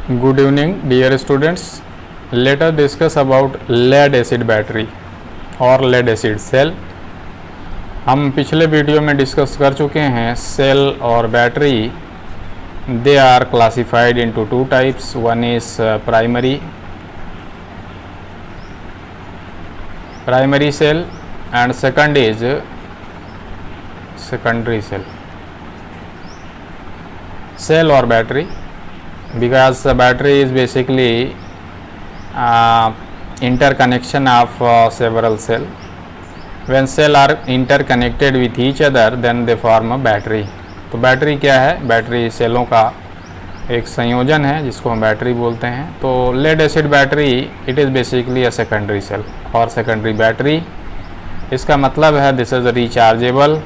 Good evening, dear students. Let us discuss about lead acid battery और lead acid cell. हम पिछले video में discuss कर चुके हैं सेल और battery. They are classified into two types. One is primary cell and second is secondary cell. Cell or battery, because the battery is basically interconnection of several cell. When cell are interconnected with each other, then they form a battery. तो battery क्या है? Battery सेलों का एक संयोजन है जिसको हम battery बोलते हैं. तो lead acid battery it is basically a secondary cell और सेकेंडरी बैटरी. इसका मतलब है this is rechargeable.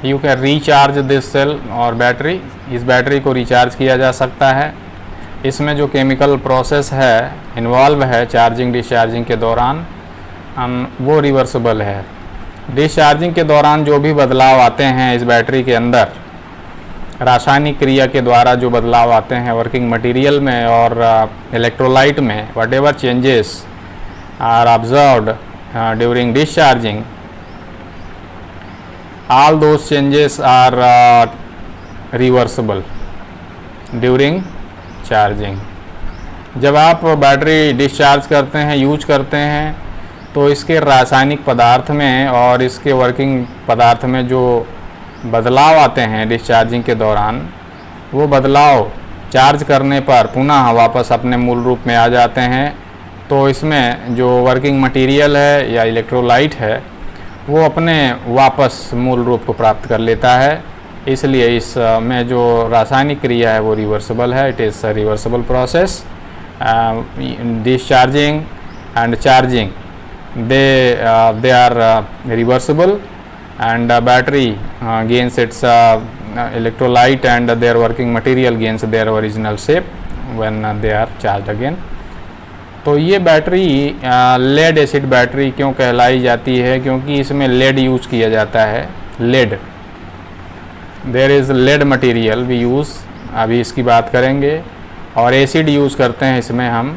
You can recharge this cell और बैटरी. इस बैटरी को रिचार्ज किया जा सकता है. इसमें जो केमिकल प्रोसेस है इन्वॉल्व है चार्जिंग डिस्चार्जिंग के दौरान वो रिवर्सिबल है. डिस्चार्जिंग के दौरान जो भी बदलाव आते हैं इस बैटरी के अंदर, रासायनिक क्रिया के द्वारा जो बदलाव आते हैं वर्किंग मटेरियल में और इलेक्ट्रोलाइट में, whatever changes are observed during discharging, all those changes are reversible during charging. जब आप बैटरी डिस्चार्ज करते हैं, यूज करते हैं, तो इसके रासायनिक पदार्थ में और इसके वर्किंग पदार्थ में जो बदलाव आते हैं डिस्चार्जिंग के दौरान, वो बदलाव चार्ज करने पर पुनः वापस अपने मूल रूप में आ जाते हैं. तो इसमें जो वर्किंग मटेरियल है या इलेक्ट्रोलाइट है वो अपने वापस मूल रूप को प्राप्त कर लेता है. इसलिए इसमें जो रासायनिक क्रिया है वो रिवर्सिबल है. It is reversible process. Discharging and charging they are reversible, and battery gains its electrolyte and their working material gains their original shape when they are charged again. तो ये बैटरी लेड एसिड बैटरी क्यों कहलाई जाती है? क्योंकि इसमें lead use किया जाता है. Lead, there is lead material we use, अभी इसकी बात करेंगे. और एसिड यूज़ करते हैं इसमें हम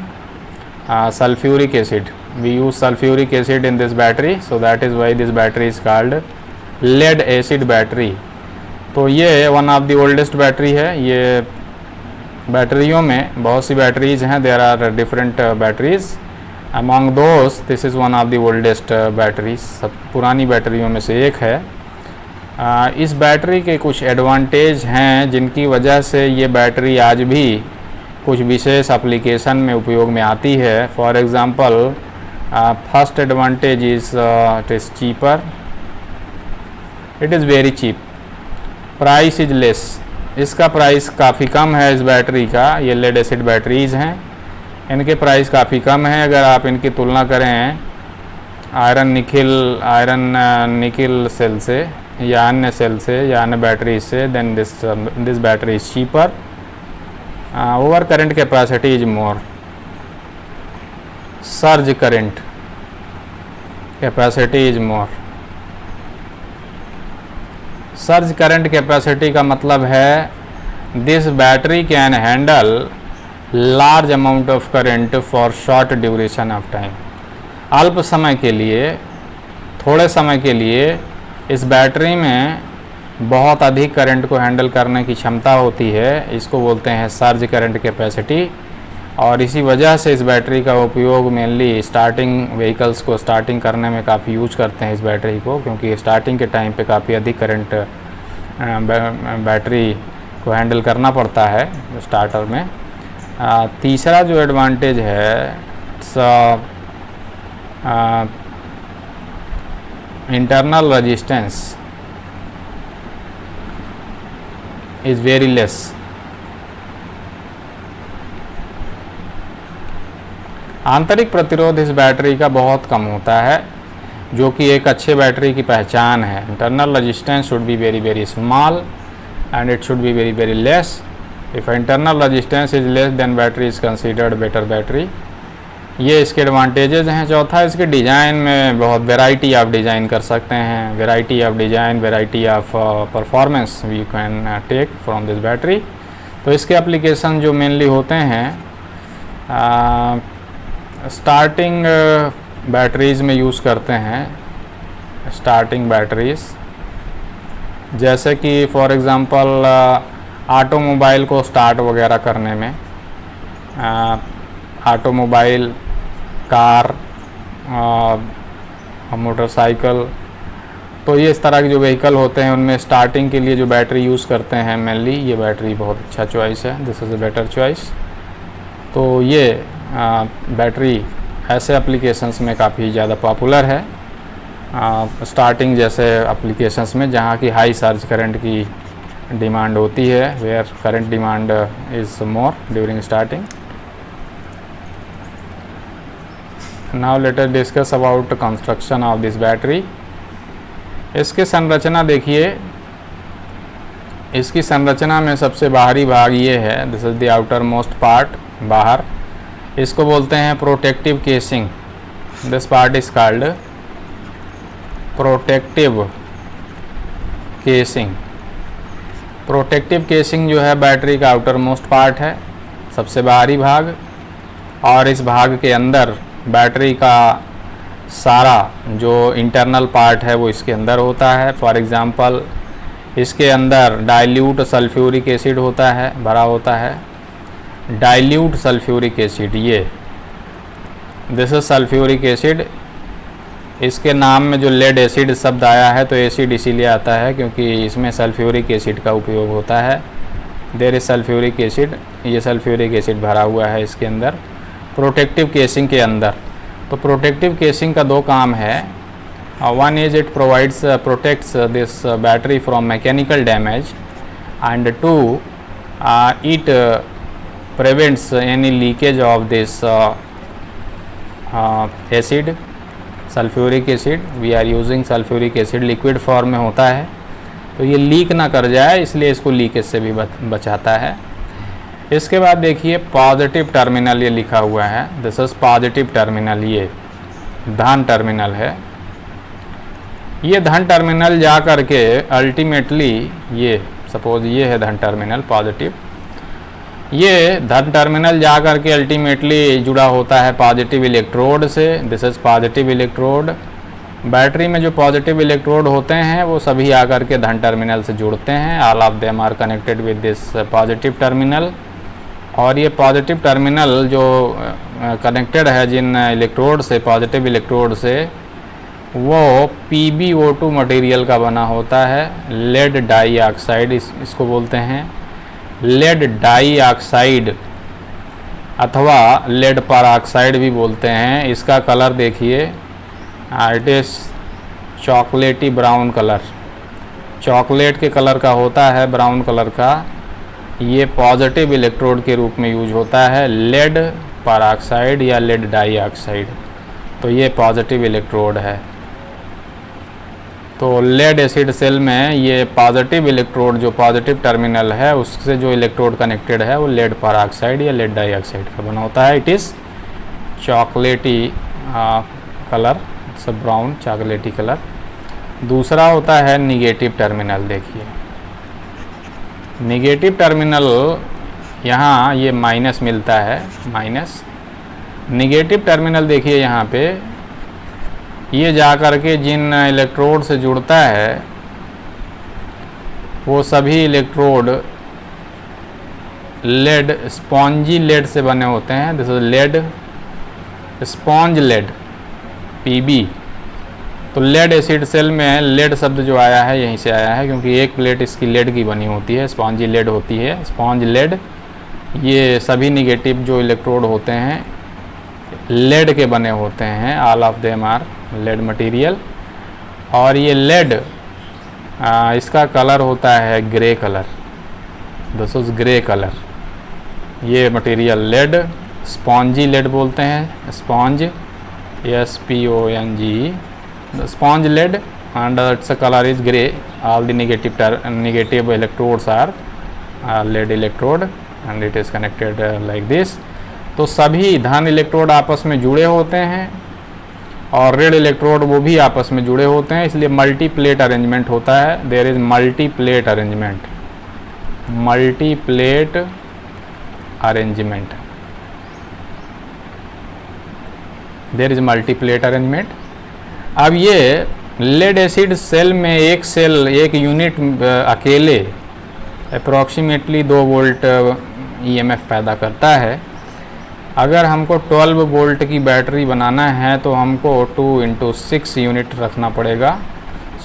sulphuric acid. We use sulfuric acid in this battery, so that is why this battery is called lead acid battery. तो ये one of the oldest battery है. ये बैटरियों में बहुत सी बैटरीज हैं. There are different batteries. Among those this is one of the oldest batteries. सब पुरानी बैटरियों में से एक है. इस बैटरी के कुछ एडवांटेज हैं जिनकी वजह से ये बैटरी आज भी कुछ विशेष एप्लीकेशन में उपयोग में आती है. For example, first advantage is it is cheaper. It is very cheap. Price is less. इसका प्राइस काफ़ी कम है इस बैटरी का. ये लेड एसिड बैटरीज हैं, इनके प्राइस काफ़ी कम है. अगर आप इनकी तुलना करें आयरन निकिल सेल से या अन्य सेल से या अन्य बैटरी से, then this battery is cheaper. Over current capacity is more. Surge current capacity is more. Surge current capacity का मतलब है this battery can handle large amount of current for short duration of time. अल्प समय के लिए, थोड़े समय के लिए इस बैटरी में बहुत अधिक करंट को हैंडल करने की क्षमता होती है. इसको बोलते हैं सर्ज करंट कैपेसिटी. और इसी वजह से इस बैटरी का उपयोग मेनली स्टार्टिंग व्हीकल्स को स्टार्टिंग करने में काफ़ी यूज करते हैं इस बैटरी को, क्योंकि स्टार्टिंग के टाइम पे काफ़ी अधिक करंट बैटरी को हैंडल करना पड़ता है स्टार्टर में. तीसरा जो एडवांटेज है internal resistance is very less. आंतरिक प्रतिरोध इस बैटरी का बहुत कम होता है, जो कि एक अच्छे बैटरी की पहचान है. Internal resistance should be very very small and it should be very very less. If internal resistance is less than battery is considered better battery. ये इसके एडवांटेजेस हैं। चौथा, इसके डिज़ाइन में बहुत वैरायटी आप डिज़ाइन कर सकते हैं, variety of design, variety of performance we can take from this battery. तो इसके एप्लीकेशन जो मेनली होते हैं स्टार्टिंग बैटरीज़ में यूज़ करते हैं। स्टार्टिंग बैटरीज़ जैसे कि फॉर एग्ज़ाम्पल ऑटोमोबाइल को स्टार्ट वगैरह करने में, ऑटोमोबाइल, कार, मोटरसाइकिल, तो ये इस तरह के जो व्हीकल होते हैं उनमें स्टार्टिंग के लिए जो बैटरी यूज़ करते हैं मेनली, ये बैटरी बहुत अच्छा चॉइस है, this is a better choice. तो ये बैटरी ऐसे एप्लीकेशंस में काफ़ी ज़्यादा पॉपुलर है, स्टार्टिंग जैसे एप्लीकेशंस में जहाँ की हाई सर्ज करंट की डिमांड होती है, where current demand is more during starting. Now let us discuss about construction of this battery. इसके संरचना देखिए, इसकी संरचना में सबसे बाहरी भाग ये है, this is the outer most part, बाहर, इसको बोलते हैं protective casing. This part is called protective casing. Protective casing जो है बैटरी का आउटर मोस्ट पार्ट है, सबसे बाहरी भाग, और इस भाग के अंदर बैटरी का सारा जो इंटरनल पार्ट है वो इसके अंदर होता है। फॉर एग्ज़ाम्पल इसके अंदर डाइल्यूट सल्फ्यूरिक एसिड होता है, भरा होता है, डाइल्यूट सल्फ्यूरिक एसिड, ये दिस इज सल्फ्यूरिक एसिड। इसके नाम में जो लेड एसिड शब्द आया है तो एसिड इसीलिए आता है क्योंकि इसमें सल्फ्यूरिक एसिड का उपयोग होता है। देयर इज सल्फ्यूरिक एसिड, ये सल्फ्यूरिक एसिड भरा हुआ है इसके अंदर प्रोटेक्टिव केसिंग के अंदर। तो प्रोटेक्टिव केसिंग का दो काम है, one is it provides protects this battery from mechanical damage, and two it prevents any leakage of this acid, sulphuric acid. We are using sulphuric acid, liquid form में होता है, तो ये लीक ना कर जाए इसलिए इसको लीकेज से भी बचाता है। इसके बाद देखिए पॉजिटिव टर्मिनल, ये लिखा हुआ है, दिस इज पॉजिटिव टर्मिनल, ये धन टर्मिनल है। ये धन टर्मिनल जा कर के अल्टीमेटली, ये सपोज ये है धन टर्मिनल पॉजिटिव, ये धन टर्मिनल जा कर के अल्टीमेटली जुड़ा होता है पॉजिटिव इलेक्ट्रोड से, this is positive electrode. Battery में जो पॉजिटिव इलेक्ट्रोड होते हैं वो सभी आकर के धन टर्मिनल से जुड़ते हैं, all of them are connected with this positive terminal. और ये पॉजिटिव टर्मिनल जो कनेक्टेड है जिन इलेक्ट्रोड से, पॉजिटिव इलेक्ट्रोड से, वो PbO2 मटेरियल का बना होता है, लेड डाई ऑक्साइड इसको बोलते हैं, लेड डाई ऑक्साइड अथवा लेड परऑक्साइड भी बोलते हैं। इसका कलर देखिए, इट इज़ चॉकलेटी ब्राउन कलर, चॉकलेट के कलर का होता है, ब्राउन कलर का। ये पॉजिटिव इलेक्ट्रोड के रूप में यूज होता है, लेड परऑक्साइड या लेड डाइऑक्साइड। तो ये पॉजिटिव इलेक्ट्रोड है। तो लेड एसिड सेल में ये पॉजिटिव इलेक्ट्रोड, जो पॉजिटिव टर्मिनल है उससे जो इलेक्ट्रोड कनेक्टेड है वो लेड परऑक्साइड या लेड डाइऑक्साइड का बना होता है। इट इज़ चॉकलेटी कलर, सब ब्राउन चॉकलेटी कलर। दूसरा होता है निगेटिव टर्मिनल। देखिए निगेटिव टर्मिनल, यहाँ ये माइनस मिलता है, माइनस। निगेटिव टर्मिनल देखिए यहाँ पे, ये जा कर के जिन इलेक्ट्रोड से जुड़ता है वो सभी इलेक्ट्रोड लेड, स्पॉन्जी लेड से बने होते हैं, this is lead, sponge lead, Pb। तो लेड एसिड सेल में लेड शब्द जो आया है यहीं से आया है क्योंकि एक प्लेट इसकी लेड की बनी होती है, स्पॉन्जी लेड होती है, स्पॉन्ज लेड। ये सभी निगेटिव जो इलेक्ट्रोड होते हैं लेड के बने होते हैं, all of them are lead material. और ये लेड, इसका कलर होता है grey colour, this is grey colour. ये मटेरियल लेड, स्पॉन्जी लेड बोलते हैं, sponge, SPONG, sponge lead, and its color is grey. All the negative electrodes are lead electrode and it is connected like this. तो सभी धन electrode आपस में जुड़े होते हैं और ऋण इलेक्ट्रोड वो भी आपस में जुड़े होते हैं, इसलिए मल्टी प्लेट अरेंजमेंट होता है। There is multi plate arrangement, multi plate arrangement, there is multi plate arrangement. अब ये लेड एसिड सेल में एक सेल, एक यूनिट अकेले अप्रॉक्सीमेटली 2 वोल्ट ईएमएफ पैदा करता है। अगर हमको 12 वोल्ट की बैटरी बनाना है तो हमको 2 × 6 यूनिट रखना पड़ेगा।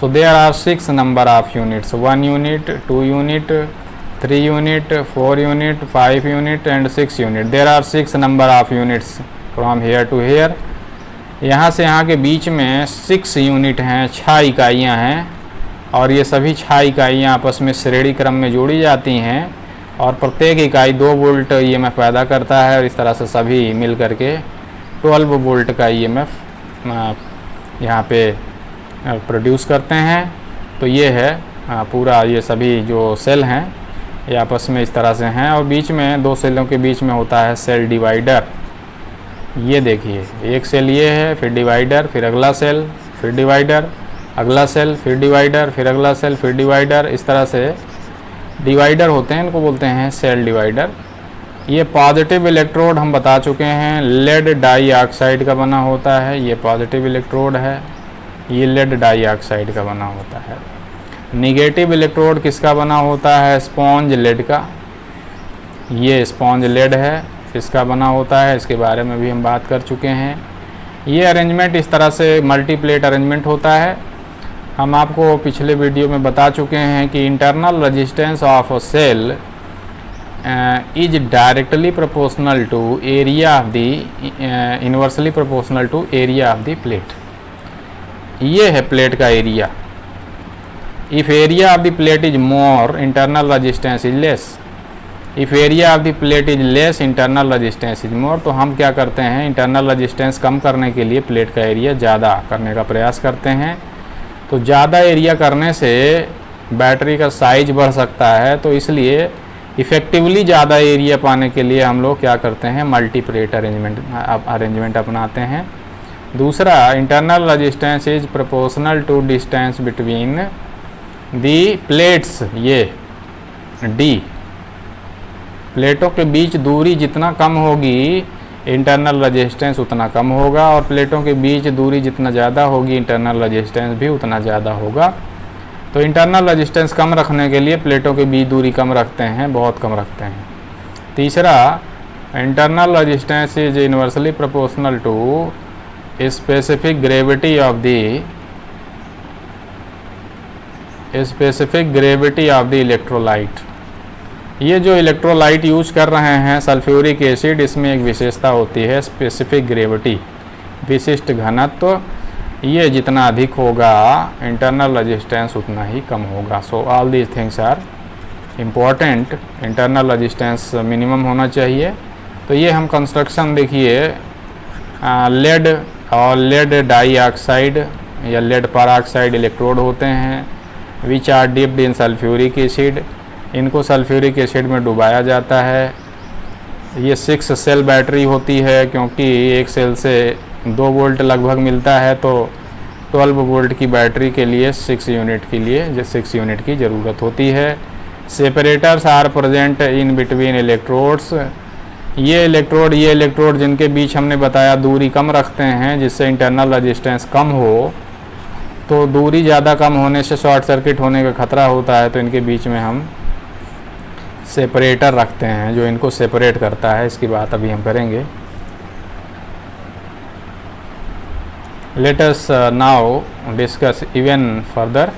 So there are 6 number of units, 1 unit, 2 unit, 3 unit, 4 unit, 5 unit and 6 unit. There are 6 number of units from here to here. यहाँ से यहाँ के बीच में 6 यूनिट हैं, 6 इकाइयाँ हैं और ये सभी 6 इकाइयाँ आपस में श्रेणी क्रम में जोड़ी जाती हैं और प्रत्येक इकाई 2 वोल्ट ईएमएफ पैदा करता है और इस तरह से सभी मिल करके 12 वोल्ट का ईएमएफ यहाँ पे प्रोड्यूस करते हैं। तो ये है पूरा, ये सभी जो सेल हैं ये आपस में इस तरह से हैं और बीच में 2 सेलों के बीच में होता है सेल डिवाइडर। ये देखिए, एक सेल ये है, फिर डिवाइडर, फिर अगला सेल, फिर डिवाइडर, अगला सेल, फिर डिवाइडर, फिर अगला सेल, फिर डिवाइडर, इस तरह से डिवाइडर होते हैं, इनको बोलते हैं सेल डिवाइडर। ये पॉजिटिव इलेक्ट्रोड हम बता चुके हैं, लेड डाइऑक्साइड का बना होता है, ये पॉजिटिव इलेक्ट्रोड है, ये लेड डाइऑक्साइड का बना होता है। निगेटिव इलेक्ट्रोड किसका बना होता है? स्पॉन्ज लेड का, ये स्पॉन्ज लेड है, इसका बना होता है, इसके बारे में भी हम बात कर चुके हैं। ये अरेंजमेंट इस तरह से मल्टी प्लेट अरेंजमेंट होता है। हम आपको पिछले वीडियो में बता चुके हैं कि internal resistance of a cell is directly proportional to area of the inversely proportional to area of the plate. ये है प्लेट का area. If area of the plate is more, internal resistance is less. If area of the plate is less, internal resistance is more. तो हम क्या करते हैं, internal resistance कम करने के लिए प्लेट का एरिया ज़्यादा करने का प्रयास करते हैं। तो ज़्यादा एरिया करने से बैटरी का साइज बढ़ सकता है, तो इसलिए इफ़ेक्टिवली ज़्यादा एरिया पाने के लिए हम लोग क्या करते हैं, मल्टी प्लेट अरेंजमेंट अपनाते हैं। दूसरा, internal resistance is proportional to distance between the plates. ये डी, प्लेटों के बीच दूरी जितना कम होगी इंटरनल रेजिस्टेंस उतना कम होगा, और प्लेटों के बीच दूरी जितना ज़्यादा होगी इंटरनल रेजिस्टेंस भी उतना ज़्यादा होगा। तो इंटरनल रेजिस्टेंस कम रखने के लिए प्लेटों के बीच दूरी कम रखते हैं, बहुत कम रखते हैं। तीसरा, internal resistance is inversely proportional to specific gravity of the electrolyte. ये जो इलेक्ट्रोलाइट यूज कर रहे हैं सल्फ्यूरिक एसिड, इसमें एक विशेषता होती है स्पेसिफिक ग्रेविटी, विशिष्ट घनत्व। ये जितना अधिक होगा इंटरनल रेजिस्टेंस उतना ही कम होगा। So all these things are important. Internal resistance minimum होना चाहिए। तो ये हम कंस्ट्रक्शन देखिए, लेड और लेड डाइऑक्साइड या लेड परऑक्साइड इलेक्ट्रोड होते हैं, which are dipped in sulphuric acid. इनको सल्फ्यूरिक एसिड में डुबाया जाता है। ये 6 सेल बैटरी होती है, क्योंकि एक सेल से 2 वोल्ट लगभग मिलता है, तो 12 वोल्ट की बैटरी के लिए 6 यूनिट की ज़रूरत होती है। Separators are present in between electrodes. ये इलेक्ट्रोड जिनके बीच हमने बताया दूरी कम रखते हैं, जिससे इंटरनल रेजिस्टेंस कम हो। तो दूरी ज़्यादा कम होने से शॉर्ट सर्किट होने का खतरा होता है, तो इनके बीच में हम सेपरेटर रखते हैं जो इनको सेपरेट करता है। इसकी बात अभी हम करेंगे। Let us now discuss even further.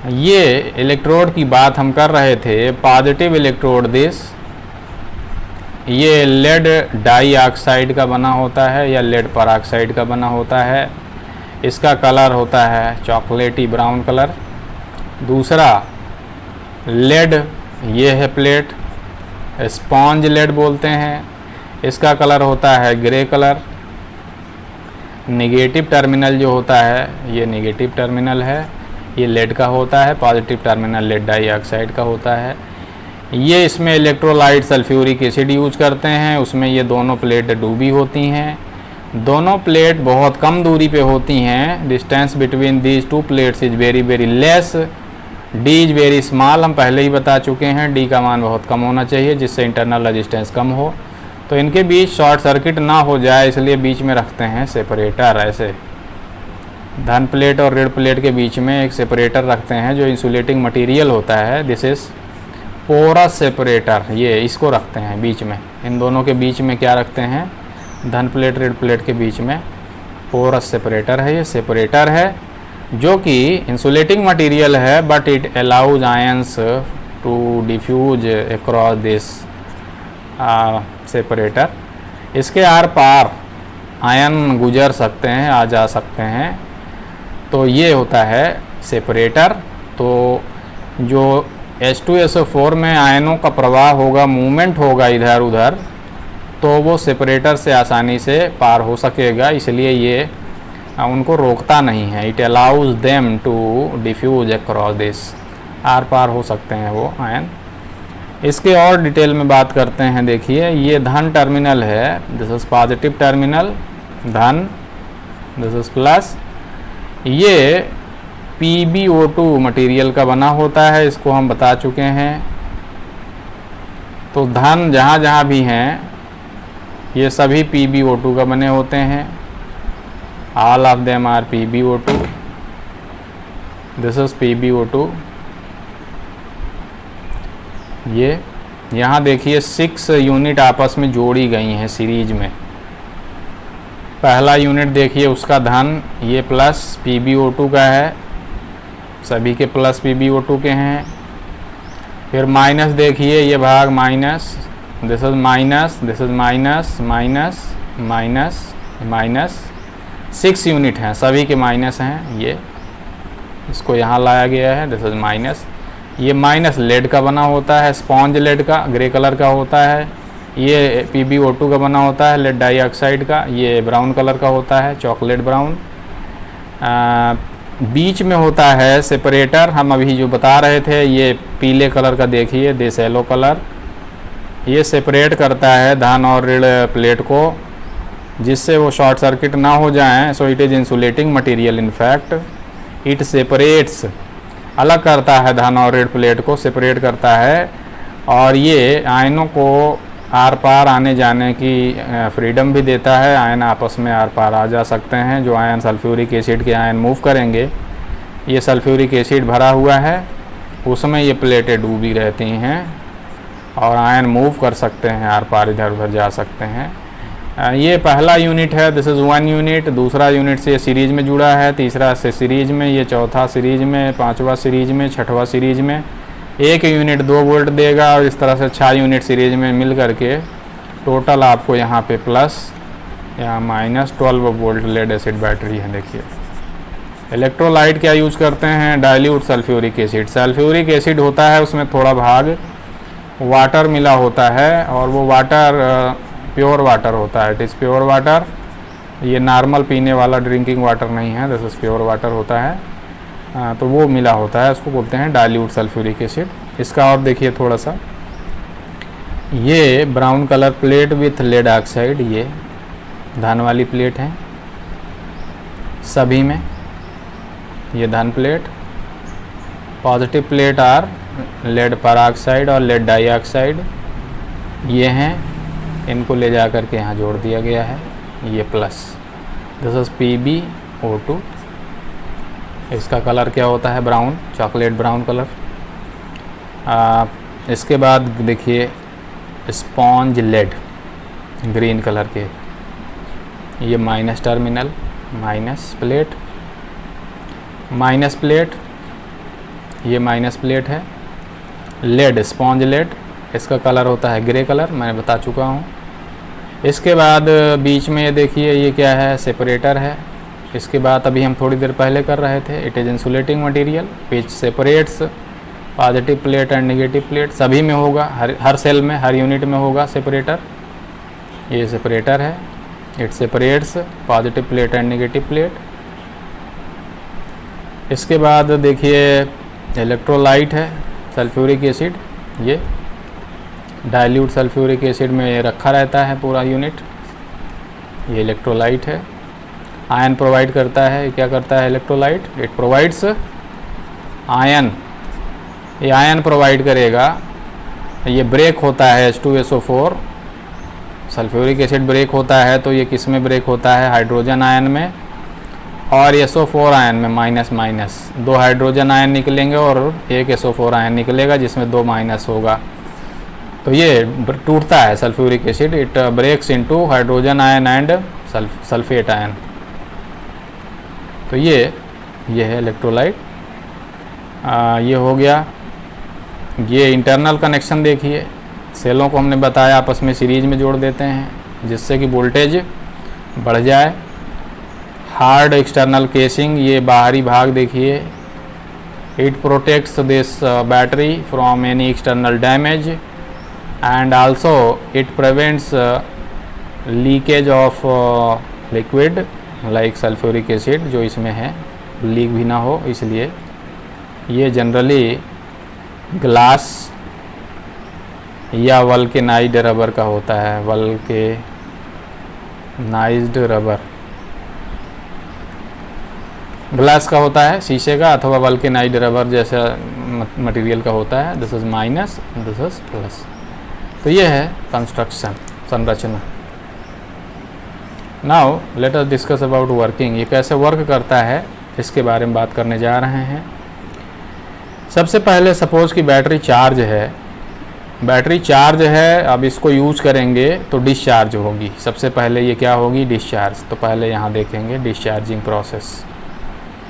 ये इलेक्ट्रोड की बात हम कर रहे थे, पॉजिटिव इलेक्ट्रोड दिस, ये लेड डाइऑक्साइड का बना होता है या लेड परऑक्साइड का बना होता है। इसका कलर होता है चॉकलेटी ब्राउन कलर। दूसरा, लेड, ये है प्लेट, स्पॉन्ज लेड बोलते हैं, इसका कलर होता है ग्रे कलर। नेगेटिव टर्मिनल जो होता है ये नेगेटिव टर्मिनल है, ये लेड का होता है। पॉजिटिव टर्मिनल लेड डाइऑक्साइड का होता है। ये इसमें इलेक्ट्रोलाइट सल्फ्यूरिक एसिड यूज करते हैं, उसमें ये दोनों प्लेट डूबी होती हैं। दोनों प्लेट बहुत कम दूरी पे होती हैं। Distance between these two plates is very very less, D is very small, हम पहले ही बता चुके हैं डी का मान बहुत कम होना चाहिए जिससे इंटरनल रेजिस्टेंस कम हो। तो इनके बीच शॉर्ट सर्किट ना हो जाए इसलिए बीच में रखते हैं सेपरेटर। ऐसे धन प्लेट और ऋण प्लेट के बीच में एक सेपरेटर रखते हैं जो इंसुलेटिंग मटेरियल होता है, दिस इज़ पोरस सेपरेटर। ये इसको रखते हैं बीच में, इन दोनों के बीच में क्या रखते हैं, धन प्लेट ऋण प्लेट के बीच में पोरस सेपरेटर है। ये सेपरेटर है जो कि इंसुलेटिंग मटेरियल है but it allows ions to diffuse across this separator. इसके आर पार आयन गुजर सकते हैं, आ जा सकते हैं। तो ये होता है सेपरेटर। तो जो H2SO4 में आयनों का प्रवाह होगा, मूवमेंट होगा इधर उधर, तो वो सेपरेटर से आसानी से पार हो सकेगा, इसलिए ये उनको रोकता नहीं है। It allows them to diffuse across this, आर पार हो सकते हैं वो आयन। इसके और डिटेल में बात करते हैं। देखिए ये धन टर्मिनल है, दिस इज पॉजिटिव टर्मिनल धन, दिस इज प्लस। ये PbO2 मटेरियल का बना होता है, इसको हम बता चुके हैं। तो धन जहाँ जहाँ भी हैं ये सभी PbO2 का बने होते हैं, all of them are PbO2, this is PbO2। ये यहाँ देखिए 6 यूनिट आपस में जोड़ी गई हैं सीरीज में। पहला यूनिट देखिए उसका धन, ये प्लस PbO2 का है, सभी के प्लस PbO2 के हैं। फिर माइनस देखिए ये भाग minus, this is minus, this is minus minus minus minus, 6 unit हैं, सभी के माइनस हैं। ये इसको यहाँ लाया गया है, दिस इज माइनस। ये माइनस लेड का बना होता है, स्पॉन्ज लेड का, ग्रे कलर का होता है। ये PbO2 का बना होता है, लेड डाइऑक्साइड का, ये ब्राउन कलर का होता है, चॉकलेट ब्राउन। बीच में होता है सेपरेटर, हम अभी जो बता रहे थे, ये पीले कलर का देखिए, दिस येलो कलर। ये सेपरेट करता है धन और ऋण प्लेट को जिससे वो शॉर्ट सर्किट ना हो जाएं। So it is insulating material, in fact it separates, अलग करता है धन और ऋण प्लेट को, सेपरेट करता है। और ये आयनों को आर पार आने जाने की फ्रीडम भी देता है, आयन आपस में आर पार आ जा सकते हैं। जो आयन सल्फ्यूरिक एसिड के आयन मूव करेंगे, ये सल्फ्यूरिक एसिड भरा हुआ है, उसमें ये प्लेटें डूबी रहती हैं और आयन मूव कर सकते हैं, आर पार इधर उधर जा सकते हैं। ये पहला यूनिट है, दिस इज़ 1 यूनिट। दूसरा यूनिट से सीरीज में जुड़ा है, तीसरा से सीरीज में, ये चौथा सीरीज में, पांचवा सीरीज में, छठवा सीरीज में। 1 यूनिट 2 वोल्ट देगा और इस तरह से 6 यूनिट सीरीज में मिल करके टोटल आपको यहाँ पे प्लस या minus 12 volt lead acid battery है। देखिए इलेक्ट्रोलाइट क्या यूज करते हैं, dilute sulphuric acid. Sulphuric acid होता है उसमें थोड़ा भाग वाटर मिला होता है और वो वाटर प्योर वाटर होता है, इट इज़ प्योर वाटर। ये नॉर्मल पीने वाला ड्रिंकिंग वाटर नहीं है, दिस इज़ प्योर वाटर होता है। तो वो मिला होता है, उसको बोलते हैं डाइल्यूट सल्फ्यूरिक एसिड। इसका और देखिए थोड़ा सा, ये brown colour plate with lead oxide, ये धन वाली प्लेट है सभी में। ये धन plate, positive plate are lead peroxide और लेड डाइऑक्साइड, ये हैं, इनको ले जा कर के यहाँ जोड़ दिया गया है। ये प्लस, दिस इज PbO2। इसका कलर क्या होता है, ब्राउन, चॉकलेट ब्राउन कलर। इसके बाद देखिए स्पॉन्ज लेड, ग्रीन कलर के, ये minus terminal, minus plate, minus plate, ये माइनस प्लेट है। लेड, स्पॉन्ज लेड, इसका कलर होता है ग्रे कलर, मैंने बता चुका हूँ। इसके बाद बीच में ये देखिए ये क्या है, सेपरेटर है। इसके बाद अभी हम थोड़ी देर पहले कर रहे थे, it is insulating material which separates positive plate and negative plate. सभी में होगा, हर सेल में, हर यूनिट में होगा सेपरेटर। ये सेपरेटर है, it separates positive plate and negative plate. इसके बाद देखिए इलेक्ट्रोलाइट है, सल्फ्यूरिक एसिड, ये डाइल्यूट सल्फ्यूरिक एसिड में रखा रहता है पूरा यूनिट। ये इलेक्ट्रोलाइट है, आयन प्रोवाइड करता है। क्या करता है इलेक्ट्रोलाइट? It provides ion. ये आयन प्रोवाइड करेगा। ये ब्रेक होता है H2SO4, सल्फ्यूरिक एसिड ब्रेक होता है तो ये किस में ब्रेक होता है? हाइड्रोजन आयन में और SO4 आयन में माइनस माइनस। 2 हाइड्रोजन आयन निकलेंगे और एक SO4 आयन निकलेगा जिसमें 2 माइनस होगा। तो ये टूटता है sulphuric acid, it breaks into hydrogen ion and sulphate ion. तो ये है इलेक्ट्रोलाइट। ये हो गया। ये इंटरनल कनेक्शन देखिए, सेलों को हमने बताया आपस में सीरीज में जोड़ देते हैं जिससे कि वोल्टेज बढ़ जाए। हार्ड एक्सटर्नल केसिंग, ये बाहरी भाग देखिए, it protects this battery from any external damage and also it prevents leakage of liquid like sulphuric acid जो इसमें है, लीक भी ना हो, इसलिए ये जनरली ग्लास या वल्केनाइज्ड रबर का होता है। वल्केनाइज्ड रबर ग्लास का होता है, शीशे का, अथवा वल्केनाइज्ड रबर जैसा मटेरियल का होता है। This is minus, this is plus. तो ये है कंस्ट्रक्शन, संरचना। Now let us discuss about working. ये कैसे वर्क करता है इसके बारे में बात करने जा रहे हैं। सबसे पहले सपोज कि बैटरी चार्ज है, बैटरी चार्ज है, अब इसको यूज करेंगे तो डिस्चार्ज होगी। सबसे पहले ये क्या होगी? डिस्चार्ज। तो पहले यहाँ देखेंगे discharging process.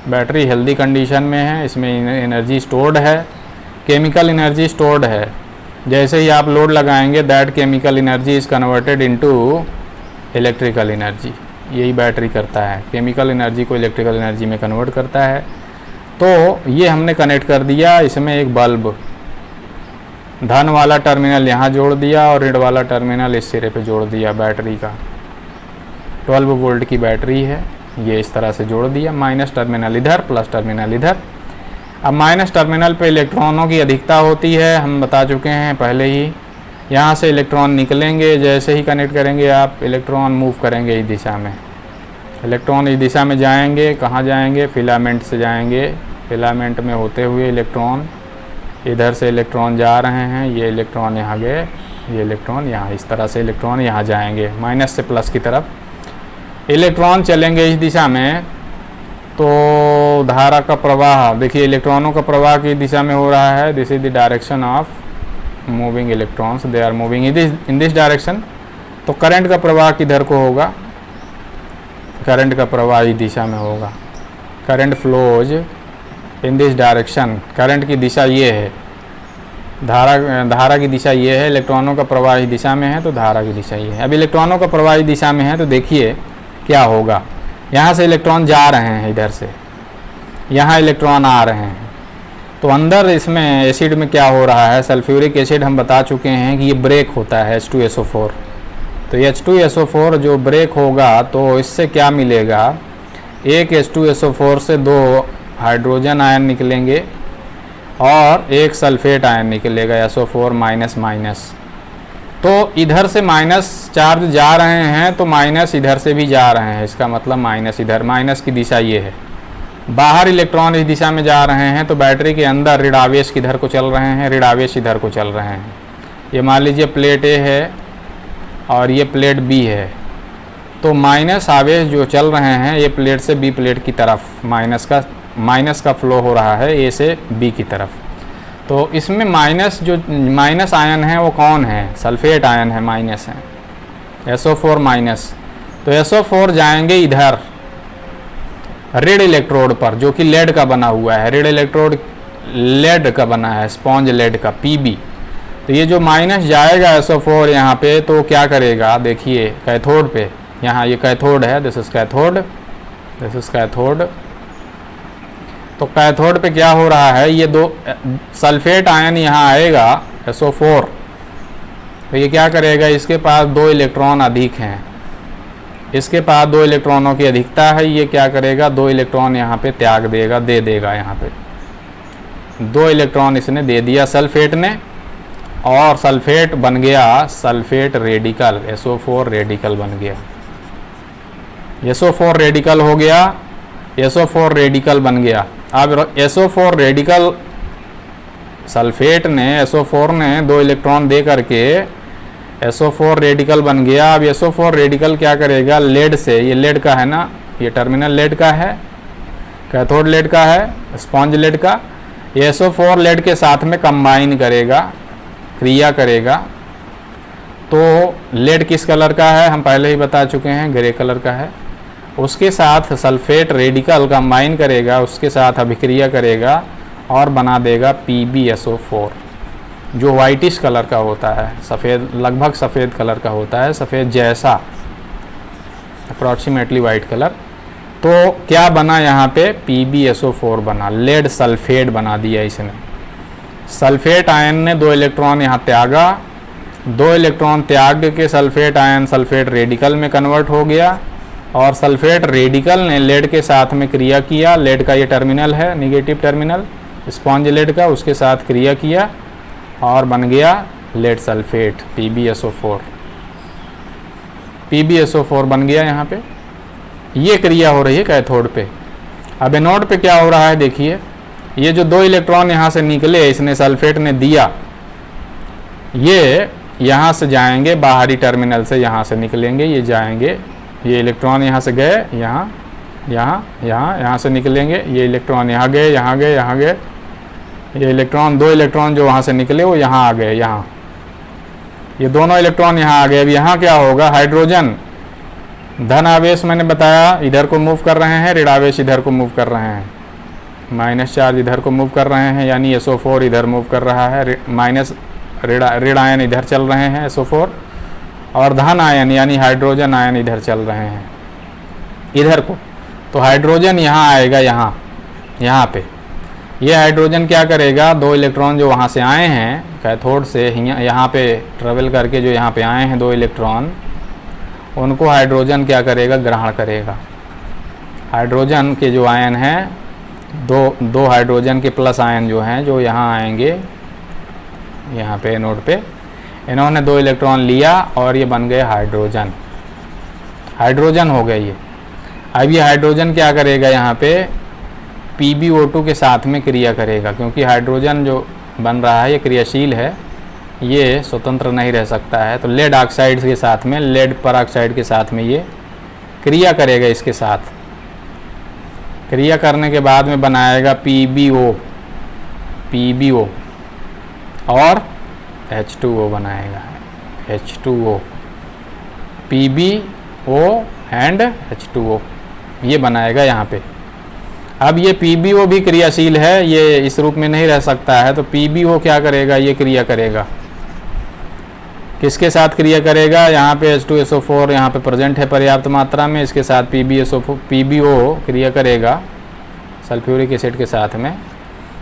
Battery healthy condition में है, इसमें एनर्जी स्टोर्ड है, केमिकल एनर्जी स्टोर्ड है। जैसे ही आप लोड लगाएंगे that chemical energy is converted into electrical energy. यही बैटरी करता है, केमिकल एनर्जी को इलेक्ट्रिकल एनर्जी में कन्वर्ट करता है। तो ये हमने कनेक्ट कर दिया इसमें एक बल्ब, धन वाला टर्मिनल यहाँ जोड़ दिया और ऋण वाला टर्मिनल इस सिरे पे जोड़ दिया बैटरी का। 12 वोल्ट की बैटरी है, ये इस तरह से जोड़ दिया। माइनस टर्मिनल इधर, प्लस टर्मिनल इधर। अब माइनस टर्मिनल पे इलेक्ट्रॉनों की अधिकता होती है, हम बता चुके हैं पहले ही। यहाँ से इलेक्ट्रॉन निकलेंगे, जैसे ही कनेक्ट करेंगे आप इलेक्ट्रॉन मूव करेंगे इस दिशा में। इलेक्ट्रॉन इस दिशा में जाएंगे, कहाँ जाएंगे? फिलामेंट से जाएंगे। फिलामेंट में होते हुए इलेक्ट्रॉन, इधर से इलेक्ट्रॉन जा रहे हैं, ये इलेक्ट्रॉन यहाँ गए, ये इलेक्ट्रॉन यहाँ, इस तरह से इलेक्ट्रॉन यहाँ जाएंगे माइनस से प्लस की तरफ। इलेक्ट्रॉन चलेंगे इस दिशा में तो धारा का प्रवाह देखिए, इलेक्ट्रॉनों का प्रवाह की दिशा में हो रहा है। This is the direction of moving electrons, they are moving in this direction. तो करंट का प्रवाह किधर को होगा? करंट का प्रवाह इस दिशा में होगा। Current flows in this direction. Current की दिशा ये है, धारा की दिशा ये है। इलेक्ट्रॉनों का प्रवाह इस दिशा में है तो धारा की दिशा ये है। अब इलेक्ट्रॉनों का प्रवाह इस दिशा में है तो देखिए क्या होगा। यहाँ से इलेक्ट्रॉन जा रहे हैं, इधर से यहाँ इलेक्ट्रॉन आ रहे हैं। तो अंदर इसमें एसिड में क्या हो रहा है? सल्फ्यूरिक एसिड हम बता चुके हैं कि ये ब्रेक होता है H2SO4। तो H2SO4 जो ब्रेक होगा तो इससे क्या मिलेगा? एक H2SO4 से 2 हाइड्रोजन आयन निकलेंगे और एक सल्फेट आयन निकलेगा SO4 माइनस माइनस। तो इधर से माइनस चार्ज जा रहे हैं तो माइनस इधर से भी जा रहे हैं, इसका मतलब माइनस इधर, माइनस की दिशा ये है। बाहर इलेक्ट्रॉन इस दिशा में जा रहे हैं तो बैटरी के अंदर ऋण आवेश किधर को चल रहे हैं? ऋण आवेश इधर को चल रहे हैं। ये मान लीजिए प्लेट ए है और ये प्लेट बी है, तो माइनस आवेश जो चल रहे हैं ये प्लेट से बी प्लेट की तरफ माइनस का फ्लो हो रहा है ए से बी की तरफ। तो इसमें माइनस आयन है वो कौन है? सल्फेट आयन है, माइनस है SO4 माइनस। तो SO4 जाएंगे इधर ऋण इलेक्ट्रोड पर जो कि लेड का बना हुआ है। ऋण इलेक्ट्रोड लेड का बना है, स्पॉन्ज लेड का PB। तो ये जो माइनस जाएगा SO4 यहाँ पे तो क्या करेगा? देखिए कैथोड पे, यहाँ ये कैथोड है, this is cathode, this is cathode. तो कैथोड पे क्या हो रहा है? ये 2 सल्फेट आयन यहाँ आएगा SO4, तो ये क्या करेगा? इसके पास 2 इलेक्ट्रॉन अधिक हैं, इसके पास 2 इलेक्ट्रॉनों की अधिकता है। ये क्या करेगा? 2 इलेक्ट्रॉन यहाँ पे त्याग देगा, दे देगा। यहाँ पे 2 इलेक्ट्रॉन इसने दे दिया सल्फेट ने, और सल्फेट बन गया सल्फेट रेडिकल, SO4 रेडिकल बन गया। SO4 रेडिकल हो गया, SO4 रेडिकल बन गया। अब SO4 रेडिकल सल्फेट ने SO4 ने 2 इलेक्ट्रॉन दे करके SO4 रेडिकल बन गया। अब SO4 रेडिकल क्या करेगा, लेड से, ये लेड का है ना, ये टर्मिनल लेड का है, कैथोड लेड का है, स्पॉन्ज लेड का, ये SO4 लेड के साथ में कंबाइन करेगा, क्रिया करेगा। तो लेड किस कलर का है हम पहले ही बता चुके हैं, ग्रे कलर का है। उसके साथ सल्फेट रेडिकल कंबाइन करेगा, उसके साथ अभिक्रिया करेगा और बना देगा PbSO4 जो वाइटिश कलर का होता है, सफ़ेद, लगभग सफ़ेद कलर का होता है, सफ़ेद जैसा, अप्रॉक्सीमेटली वाइट कलर। तो क्या बना यहाँ पे, PbSO4 बना, लेड सल्फेट बना दिया इसने। सल्फेट आयन ने 2 इलेक्ट्रॉन यहाँ त्यागा, 2 इलेक्ट्रॉन त्याग के सल्फेट आयन सल्फेट रेडिकल में कन्वर्ट हो गया और सल्फेट रेडिकल ने लेड के साथ में क्रिया किया। लेड का ये टर्मिनल है, निगेटिव टर्मिनल, स्पॉन्ज लेड का, उसके साथ क्रिया किया और बन गया लेड सल्फेट PbSO4। PbSO4 बन गया यहाँ पे। ये क्रिया हो रही है कैथोड पे। अब एनोड पे क्या हो रहा है देखिए, ये जो 2 इलेक्ट्रॉन यहाँ से निकले, इसने सल्फेट ने दिया, ये यहाँ से जाएंगे बाहरी टर्मिनल से, यहाँ से निकलेंगे, ये जाएंगे, ये इलेक्ट्रॉन यहाँ से गए, यहाँ यहाँ यहाँ यहाँ से निकलेंगे, ये इलेक्ट्रॉन यहाँ गए, यहाँ गए, यहाँ गए, ये इलेक्ट्रॉन, 2 इलेक्ट्रॉन जो वहाँ से निकले वो यहाँ आ गए, यहाँ, ये दोनों इलेक्ट्रॉन यहाँ आ गए। अब यहाँ क्या होगा, हाइड्रोजन धन आवेश मैंने बताया इधर को मूव कर रहे हैं, ऋण आवेश इधर को मूव कर रहे हैं, माइनस चार्ज इधर को मूव कर रहे हैं, यानी SO4 इधर मूव कर रहा है, माइनस ऋण आयन इधर चल रहे हैं SO4, और धन आयन यानी हाइड्रोजन आयन इधर चल रहे हैं इधर को। तो हाइड्रोजन यहाँ आएगा, यहाँ पे ये हाइड्रोजन क्या करेगा, 2 इलेक्ट्रॉन जो वहाँ से आए हैं कैथोड से यहाँ पे ट्रेवल करके जो यहाँ पे आए हैं 2 इलेक्ट्रॉन, उनको हाइड्रोजन क्या करेगा, ग्रहण करेगा। हाइड्रोजन के जो आयन हैं, दो हाइड्रोजन के प्लस आयन जो हैं, जो यहाँ आएंगे यहाँ पे एनोड पे, इन्होंने 2 इलेक्ट्रॉन लिया और ये बन गए हाइड्रोजन, हाइड्रोजन हो गए ये। अब ये हाइड्रोजन क्या करेगा, यहाँ पे PbO2 के साथ में क्रिया करेगा, क्योंकि हाइड्रोजन जो बन रहा है ये क्रियाशील है, ये स्वतंत्र नहीं रह सकता है। तो लेड ऑक्साइड के साथ में, लेड परऑक्साइड के साथ में ये क्रिया करेगा, इसके साथ क्रिया करने के बाद में बनाएगा PbO और H2O बनाएगा, H2O, PbO एंड H2O ये बनाएगा यहाँ पे। अब ये PbO भी क्रियाशील है, ये इस रूप में नहीं रह सकता है, तो PbO क्या करेगा, ये क्रिया करेगा, किसके साथ क्रिया करेगा, यहाँ पे H2SO4 यहाँ पे प्रेजेंट है पर्याप्त मात्रा में, इसके साथ PbO क्रिया करेगा सल्फ्यूरिक एसिड के साथ में,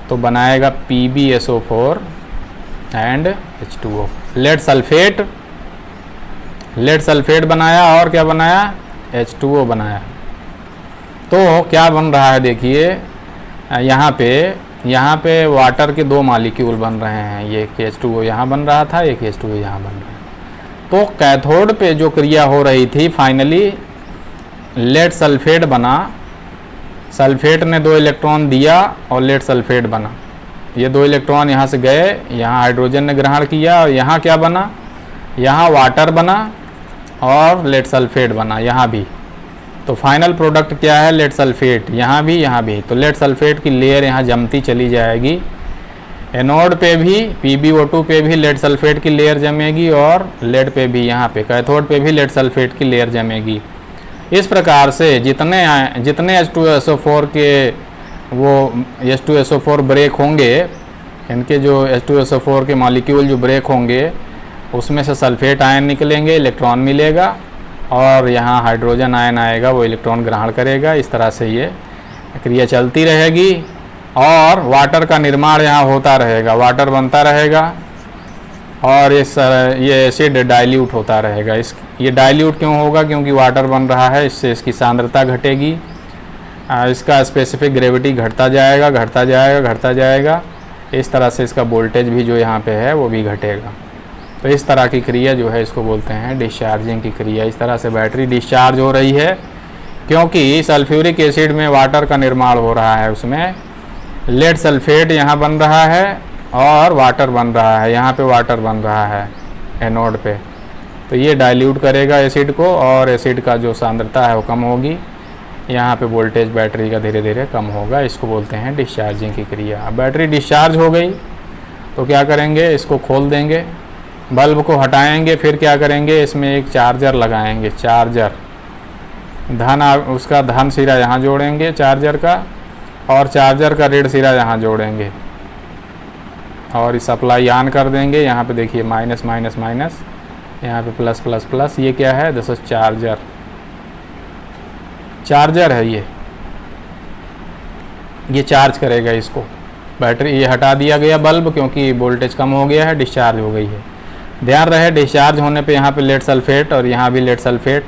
तो बनाएगा PbSO4 and H2O। Lead sulphate बनाया और क्या बनाया, H2O बनाया। तो क्या बन रहा है देखिए, यहाँ पे वाटर के 2 मॉलिक्यूल बन रहे हैं, ये H2O यहाँ बन रहा था, एक H2O यहाँ बन रहा है। तो कैथोड पे जो क्रिया हो रही थी, फाइनली लेड सल्फेट बना, सल्फेट ने 2 इलेक्ट्रॉन दिया और लेड सल्फेट बना। ये 2 इलेक्ट्रॉन यहाँ से गए, यहाँ हाइड्रोजन ने ग्रहण किया और यहाँ क्या बना, यहाँ वाटर बना और लेड सल्फेट बना यहाँ भी। तो फाइनल प्रोडक्ट क्या है, लेड सल्फेट, यहाँ भी। तो लेड सल्फेट की लेयर यहाँ जमती चली जाएगी। एनोड पे भी PbO2 पे भी लेड सल्फेट की लेयर जमेगी और लेड पे भी, यहाँ पे कैथोड पे भी लेड सल्फेट की लेयर जमेगी। इस प्रकार से जितने H2SO4 के वो H2SO4 ब्रेक होंगे, इनके जो H2SO4 के मॉलिक्यूल जो ब्रेक होंगे, उसमें से सल्फेट आयन निकलेंगे, इलेक्ट्रॉन मिलेगा और यहाँ हाइड्रोजन आयन आएगा, वो इलेक्ट्रॉन ग्रहण करेगा। इस तरह से ये क्रिया चलती रहेगी और वाटर का निर्माण यहाँ होता रहेगा, वाटर बनता रहेगा और ये एसिड डाइल्यूट होता रहेगा। ये डाइल्यूट क्यों होगा, क्योंकि वाटर बन रहा है, इससे इसकी सांद्रता घटेगी, इसका स्पेसिफिक ग्रेविटी घटता जाएगा। इस तरह से इसका वोल्टेज भी जो यहाँ पे है वो भी घटेगा। तो इस तरह की क्रिया जो है इसको बोलते हैं डिस्चार्जिंग की क्रिया। इस तरह से बैटरी डिस्चार्ज हो रही है क्योंकि सल्फ्यूरिक एसिड में वाटर का निर्माण हो रहा है, उसमें लेड सल्फेट यहाँ बन रहा है और वाटर बन रहा है, यहाँ पे वाटर बन रहा है एनोड पे। तो ये डाइल्यूट करेगा एसिड को और एसिड का जो सांद्रता है वो कम होगी, यहाँ पे वोल्टेज बैटरी का धीरे धीरे कम होगा। इसको बोलते हैं डिस्चार्जिंग की क्रिया। अब बैटरी डिस्चार्ज हो गई तो क्या करेंगे, इसको खोल देंगे, बल्ब को हटाएंगे, फिर क्या करेंगे, इसमें एक चार्जर लगाएंगे। चार्जर उसका धन सिरा यहाँ जोड़ेंगे चार्जर का, और चार्जर का ऋण सिरा यहाँ जोड़ेंगे और इस सप्लाई ऑन कर देंगे। यहाँ पे देखिए माइनस माइनस माइनस, यहाँ पे प्लस प्लस प्लस। ये क्या है, दोस्तों चार्जर है ये चार्ज करेगा इसको। बैटरी ये हटा दिया गया बल्ब क्योंकि वोल्टेज कम हो गया है, डिस्चार्ज हो गई है। ध्यान रहे डिस्चार्ज होने पे यहाँ पे लेड सल्फेट और यहाँ भी लेड सल्फेट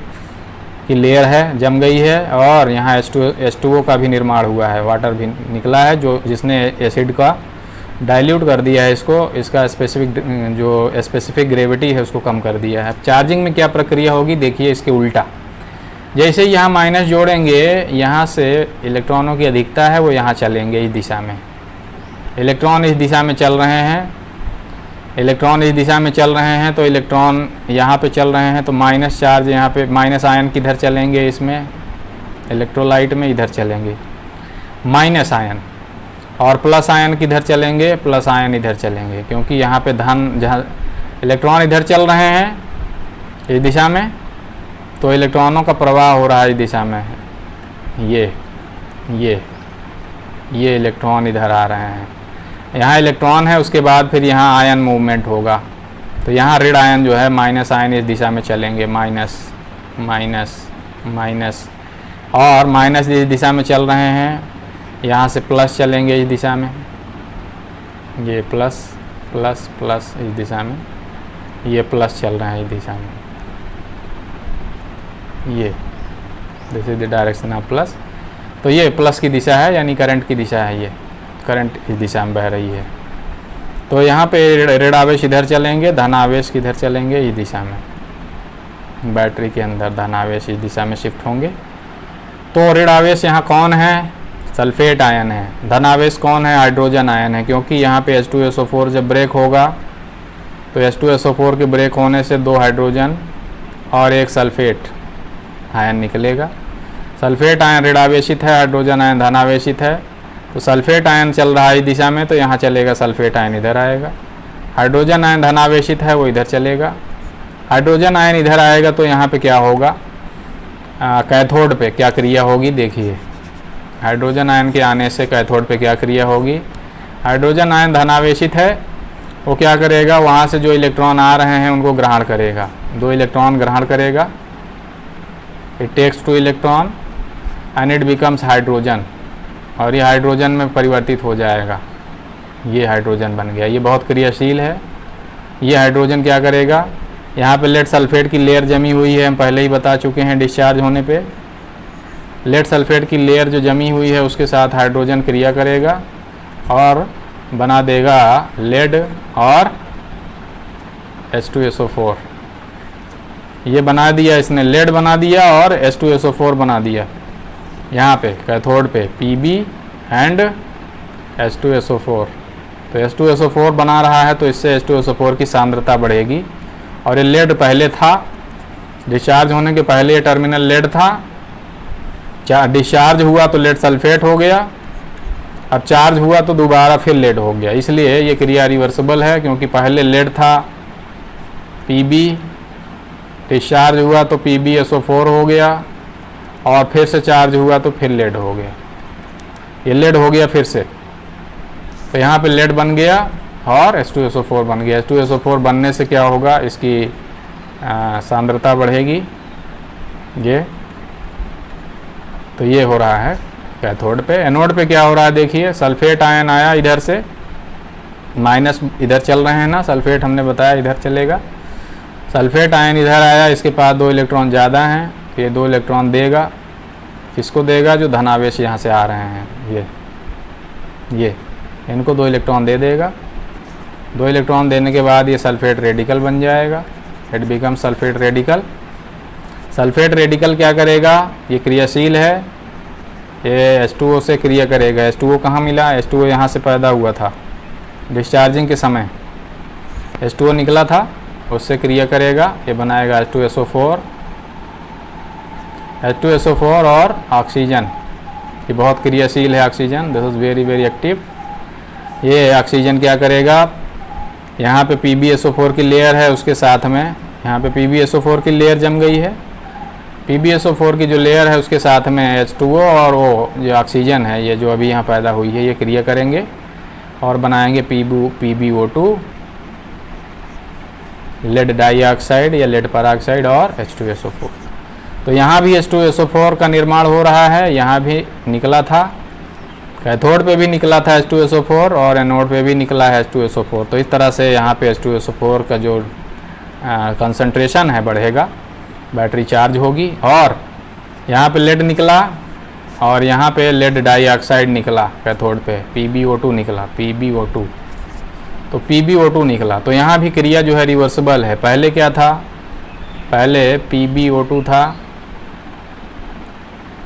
की लेयर है, जम गई है, और यहाँ H2O का भी निर्माण हुआ है, वाटर भी निकला है जिसने एसिड का डाइल्यूट कर दिया है इसको, इसका स्पेसिफिक ग्रेविटी है उसको कम कर दिया है। अब चार्जिंग में क्या प्रक्रिया होगी देखिए, इसके उल्टा। जैसे ही यहाँ माइनस जोड़ेंगे, यहाँ से इलेक्ट्रॉनों की अधिकता है वो यहाँ चलेंगे इस दिशा में। इलेक्ट्रॉन इस दिशा में चल रहे हैं, तो इलेक्ट्रॉन यहाँ पे चल रहे हैं, तो माइनस चार्ज यहाँ पे, माइनस आयन किधर चलेंगे, इसमें इलेक्ट्रोलाइट में इधर चलेंगे माइनस आयन, और प्लस आयन किधर चलेंगे, प्लस आयन इधर चलेंगे, क्योंकि यहाँ पे धन, जहाँ इलेक्ट्रॉन इधर चल रहे हैं इस दिशा में, तो इलेक्ट्रॉनों का प्रवाह हो रहा है इस दिशा में। ये इलेक्ट्रॉन इधर आ रहे हैं, यहाँ इलेक्ट्रॉन है, उसके बाद फिर यहाँ आयन मूवमेंट होगा। तो यहाँ ऋण आयन जो है, माइनस आयन इस दिशा में चलेंगे, माइनस माइनस माइनस, और माइनस इस दिशा में चल रहे हैं, यहाँ से प्लस चलेंगे इस दिशा में, ये प्लस प्लस प्लस इस दिशा में, ये प्लस चल रहे हैं इस दिशा में, ये this is the direction of plus. तो ये प्लस की दिशा है, यानी करंट की दिशा है, ये करंट इस दिशा में बह रही है। तो यहाँ पे ऋण आवेश इधर चलेंगे, धन आवेश किधर चलेंगे, इस दिशा में। बैटरी के अंदर धन आवेश इस दिशा में शिफ्ट होंगे। तो ऋण आवेश यहाँ कौन है, सल्फेट आयन है। धन आवेश कौन है, हाइड्रोजन आयन है, क्योंकि यहाँ पे H2SO4 जब ब्रेक होगा तो H2SO4 के ब्रेक होने से 2 हाइड्रोजन और 1 सल्फेट आयन निकलेगा। सल्फेट आयन ऋण आवेशित है, हाइड्रोजन आयन धन आवेशित है। तो सल्फेट आयन चल रहा है इस दिशा में, तो यहाँ चलेगा सल्फेट आयन इधर आएगा। हाइड्रोजन आयन धन आवेशित है, वो इधर चलेगा। हाइड्रोजन आयन इधर आएगा तो यहाँ पे क्या होगा, कैथोड पे क्या क्रिया होगी देखिए। हाइड्रोजन आयन के आने से कैथोड पे क्या क्रिया होगी, हाइड्रोजन आयन धन आवेशित है, वो क्या करेगा, वहाँ से जो इलेक्ट्रॉन आ रहे हैं उनको ग्रहण करेगा, 2 इलेक्ट्रॉन ग्रहण करेगा। It takes 2 electron and it becomes hydrogen, और ये हाइड्रोजन में परिवर्तित हो जाएगा, ये हाइड्रोजन बन गया। ये बहुत क्रियाशील है। ये हाइड्रोजन क्या करेगा, यहाँ पे लेड सल्फेट की लेयर जमी हुई है, हम पहले ही बता चुके हैं डिस्चार्ज होने पे। लेड सल्फेट की लेयर जो जमी हुई है उसके साथ हाइड्रोजन क्रिया करेगा और बना देगा लेड और H2SO4। ये बना दिया इसने, लेड बना दिया और H2SO4 बना दिया। यहाँ पे कैथोड पे Pb एंड H2SO4। तो H2SO4 बना रहा है, तो इससे H2SO4 की सांद्रता बढ़ेगी। और ये लेड पहले था, डिस्चार्ज होने के पहले ये टर्मिनल लेड था, डिस्चार्ज हुआ तो लेड सल्फेट हो गया, अब चार्ज हुआ तो दोबारा फिर लेड हो गया। इसलिए ये क्रिया रिवर्सिबल है, क्योंकि पहले लेड था Pb, डिस्चार्ज हुआ तो PbSO4 हो गया, और फिर से चार्ज हुआ तो फिर लेड हो गया। ये लेड हो गया फिर से, तो यहाँ पे लेड बन गया और H2SO4 बन गया। H2SO4 बनने से क्या होगा, इसकी सांद्रता बढ़ेगी। तो ये हो रहा है कैथोड पे। एनोड पे क्या हो रहा है देखिए, सल्फेट आयन आया इधर से, माइनस इधर चल रहे हैं ना, सल्फेट हमने बताया इधर चलेगा। सल्फेट आयन इधर आया, इसके पास 2 इलेक्ट्रॉन ज़्यादा हैं, ये 2 इलेक्ट्रॉन देगा, किसको देगा, जो धनावेश यहाँ से आ रहे हैं, ये इनको 2 इलेक्ट्रॉन दे देगा। 2 इलेक्ट्रॉन देने के बाद ये सल्फेट रेडिकल बन जाएगा, it become sulphate radical. Sulphate radical क्या करेगा, ये क्रियाशील है, ये H2O से क्रिया करेगा। H2O कहाँ मिला, H2O यहाँ से पैदा हुआ था डिस्चार्जिंग के समय, H2O निकला था, उससे क्रिया करेगा, ये बनाएगा H2SO4। H2SO4 और ऑक्सीजन, ये बहुत क्रियाशील है oxygen, this is very very active. ये ऑक्सीजन क्या करेगा, यहाँ पे PbSO4 की लेयर है, उसके साथ में यहाँ पे PbSO4 की लेयर जम गई है। PbSO4 की जो लेयर है उसके साथ में H2O और वो जो ऑक्सीजन है, ये जो अभी यहाँ पैदा हुई है, ये क्रिया करेंगे और बनाएंगे PbO2, लेड डाइऑक्साइड या लेड पेरोक्साइड और H2SO4। तो यहाँ भी H2SO4 का निर्माण हो रहा है, यहाँ भी निकला था, कैथोड पे भी निकला था H2SO4 और एनोड पे भी निकला है H2SO4। तो इस तरह से यहाँ पे H2SO4 का जो कंसंट्रेशन है बढ़ेगा, बैटरी चार्ज होगी। और यहाँ पे लेड निकला और यहाँ पे लेड डाइऑक्साइड निकला, कैथोड पे PbO2 निकला, PbO2, तो PbO2 निकला। तो यहाँ भी क्रिया जो है रिवर्सिबल है। पहले क्या था, पहले PbO2 था,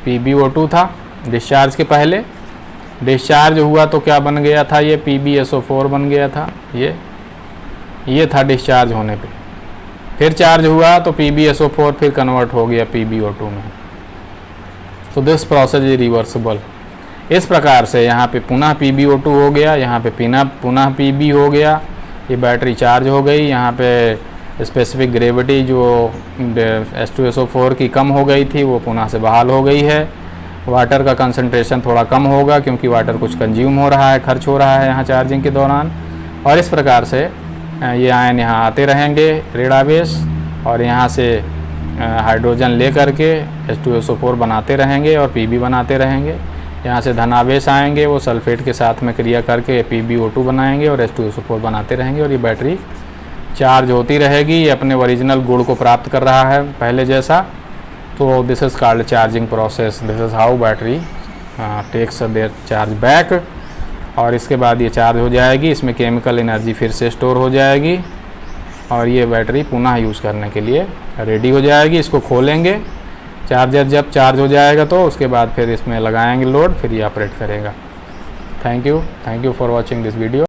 PbO2 था डिस्चार्ज के पहले, डिस्चार्ज हुआ तो क्या बन गया था, ये PbSO4 बन गया था, ये था डिस्चार्ज होने पे। फिर चार्ज हुआ तो PbSO4 फिर कन्वर्ट हो गया PbO2 में। तो दिस प्रोसेस इज रिवर्सिबल। इस प्रकार से यहाँ पे पुनः PbO2 हो गया, यहाँ पे पुनः Pb हो गया, ये बैटरी चार्ज हो गई। यहाँ पे स्पेसिफिक ग्रेविटी जो H2SO4 की कम हो गई थी वो पुनः से बहाल हो गई है। वाटर का कंसंट्रेशन थोड़ा कम होगा क्योंकि वाटर कुछ कंज्यूम हो रहा है, खर्च हो रहा है यहाँ चार्जिंग के दौरान। और इस प्रकार से ये आयन यहाँ आते रहेंगे ऋण आवेश, और यहाँ से हाइड्रोजन ले करके H2SO4 बनाते रहेंगे और Pb बनाते रहेंगे। यहाँ से धन आवेश आएंगे, वो सल्फेट के साथ में क्रिया करके PbO2 बनाएंगे और H2SO4 बनाते रहेंगे और ये बैटरी चार्ज होती रहेगी। ये अपने ओरिजिनल गुण को प्राप्त कर रहा है पहले जैसा। तो this is called charging process, this is how battery takes their charge back. और इसके बाद ये चार्ज हो जाएगी, इसमें केमिकल एनर्जी फिर से स्टोर हो जाएगी और ये बैटरी पुनः यूज़ करने के लिए रेडी हो जाएगी। इसको खोलेंगे, चार्जर जब चार्ज हो जाएगा तो उसके बाद फिर इसमें लगाएंगे लोड, फिर ये ऑपरेट करेगा। Thank you for watching this video.